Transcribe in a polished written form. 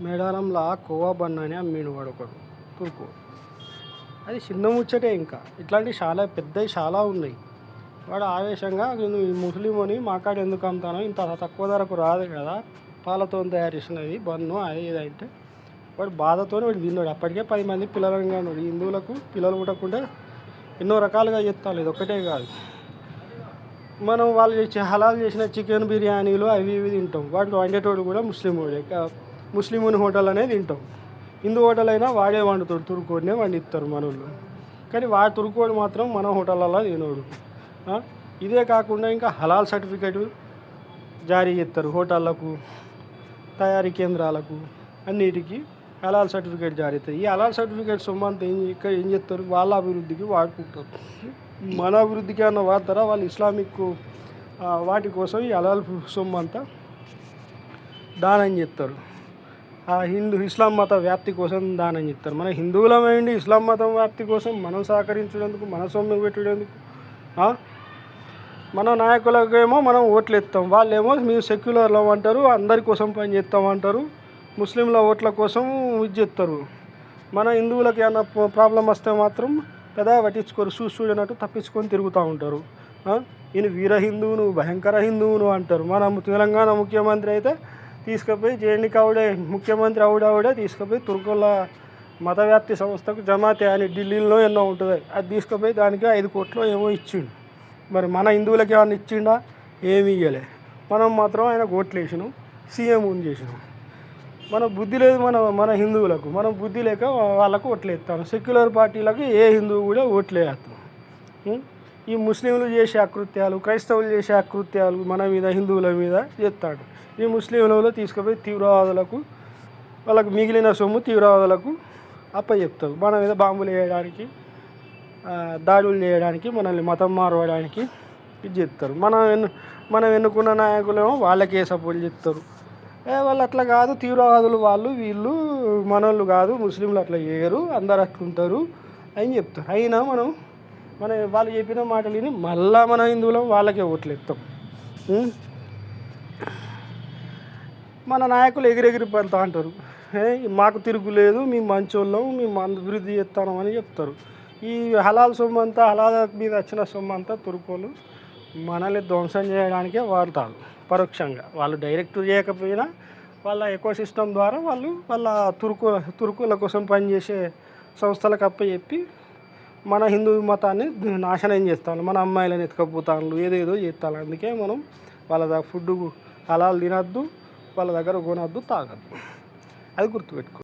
మేడారంలో కోవా బన్ అని అమ్మిండు వాడు ఒకడు తుర్కు. అది చిన్న ముచ్చటే, ఇంకా ఇట్లాంటివి చాలా పెద్దవి చాలా ఉన్నాయి. వాడు ఆవేశంగా నేను ముస్లిం అని మా కాడ ఎందుకు అమ్ముతాను, ఇంత తక్కువ ధరకు రాదు కదా, పాలతో తయారు చేసినది బన్ను అది ఇది అంటే వాడు బాధతో వాడు తిన్నాడు. అప్పటికే 10 మంది పిల్లలను కాన్నాడు. హిందువులకు పిల్లలు పుట్టకుండా ఎన్నో రకాలుగా చెప్తాను, ఇది ఒక్కటే కాదు. మనం వాళ్ళు హలాల్ చేసిన చికెన్ బిర్యానీలు అవి ఇవి తింటాం. వాటిని వండేటోడు కూడా ముస్లిముని హోటల్ అనేది తింటాం. హిందూ హోటల్ అయినా వాడే వండుతాడు, తురుకోడినే వండిస్తారు మనోళ్ళు. కానీ వాడు తురుకోడు మాత్రం మన హోటళ్ళలో తినోడు. ఇదే కాకుండా ఇంకా హలాల్ సర్టిఫికేట్ జారీ చేస్తారు హోటళ్ళకు, తయారీ కేంద్రాలకు, అన్నిటికీ హలాల్ సర్టిఫికేట్ జారీ అవుతుంది. ఈ హలాల్ సర్టిఫికేట్ సొమ్మంతా ఇక్కడ ఏం చేస్తారు, వాళ్ళ అభివృద్ధికి వాడుకుంటారు. మన అభివృద్ధికి అన్న వాడతారా, వాళ్ళు ఇస్లామిక్ వాటి కోసం ఈ హలాల్ సొమ్మంతా దానం చేస్తారు. ఆ ఇస్లాం మత వ్యాప్తి కోసం దానం చేస్తారు. మన హిందువులమైండి ఇస్లాం మతం వ్యాప్తి కోసం మనం సహకరించేందుకు, మన సొమ్ము పెట్టేందుకు మన నాయకులకేమో మనం ఓట్లు ఎత్తాం, వాళ్ళేమో మేము సెక్యులర్లో అంటారు, అందరి కోసం పని చేస్తామంటారు, ముస్లింల ఓట్ల కోసం ఇది చేస్తారు. మన హిందువులకి ఏమన్నా ప్రాబ్లం వస్తే మాత్రం పెద్దగా పట్టించుకోరు, చూడనట్టు తప్పించుకొని తిరుగుతూ ఉంటారు. ఈయన వీర హిందువును, భయంకర హిందువును అంటారు. మన తెలంగాణ ముఖ్యమంత్రి అయితే తీసుకుపోయి జేఎన్టీకి ముఖ్యమంత్రి ఆవిడే తీసుకుపోయి తుర్కుల మత వ్యాప్తి సంస్థకు జమాతే అని ఢిల్లీలో ఎన్నో ఉంటుంది, అది తీసుకుపోయి దానికి 5 కోట్లు ఏమో ఇచ్చిండు. మరి మన హిందువులకి ఏమన్నా ఇచ్చిండా, ఏమి ఇవ్వలే. మనం మాత్రం ఆయన ఓట్లు వేసినాం, సీఎం చేసినాం. మన బుద్ధి లేదు మన హిందువులకు, మనం బుద్ధి లేక వాళ్ళకు ఓట్లు వేస్తాం. సెక్యులర్ పార్టీలకు ఏ హిందువు కూడా ఓట్లు వేస్తాం. ఈ ముస్లింలు చేసే అకృత్యాలు, క్రైస్తవులు చేసే అకృత్యాలు మన మీద, హిందువుల మీద చేస్తాడు. ఈ ముస్లింలలో తీసుకుపోయి తీవ్రవాదులకు, వాళ్ళకు మిగిలిన సొమ్ము తీవ్రవాదులకు అప్పచెప్తారు. మన మీద బాంబులు వేయడానికి, దాడులు చేయడానికి, మనల్ని మతం మారవడానికి ఇది చేస్తారు. మనం ఎన్నుకున్న నాయకులేమో వాళ్ళకే సపోర్ట్ చేస్తారు. వాళ్ళు అట్లా కాదు, తీవ్రవాదులు వాళ్ళు, వీళ్ళు మనోళ్ళు కాదు, ముస్లింలు అట్లా చేయరు, అందరు అట్లుంటారు అని చెప్తారు. అయినా మనం వాళ్ళు చెప్పిన మాటలు విని మళ్ళా మన హిందువులం వాళ్ళకే ఓట్లు ఎత్తాం. మన నాయకులు ఎగిరెగిరి పడతా అంటారు, మాకు తిరుగులేదు, మేము మంచోళ్ళం, మేము అభివృద్ధి చేస్తాం అని చెప్తారు. ఈ హలాల్ సొమ్ము అంతా, హలాల్ మీద వచ్చిన సొమ్ము అంతా తుర్కోలు మనల్ని ధ్వంసం చేయడానికే వాడతారు పరోక్షంగా. వాళ్ళు డైరెక్ట్ చేయకపోయినా వాళ్ళ ఎకోసిస్టమ్ ద్వారా వాళ్ళు వాళ్ళ తుర్కుల కోసం పనిచేసే సంస్థలకు అప్పచెప్పి మన హిందూ మతాన్ని నాశనం చేస్తాను, మన అమ్మాయిలను ఎత్తుకపోతాను, ఏదేదో చేస్తాను. అందుకే మనం వాళ్ళ ఫుడ్ హలాల్ తినద్దు, వాళ్ళ దగ్గర కొనద్దు, తాగద్దు. అది గుర్తుపెట్టుకో.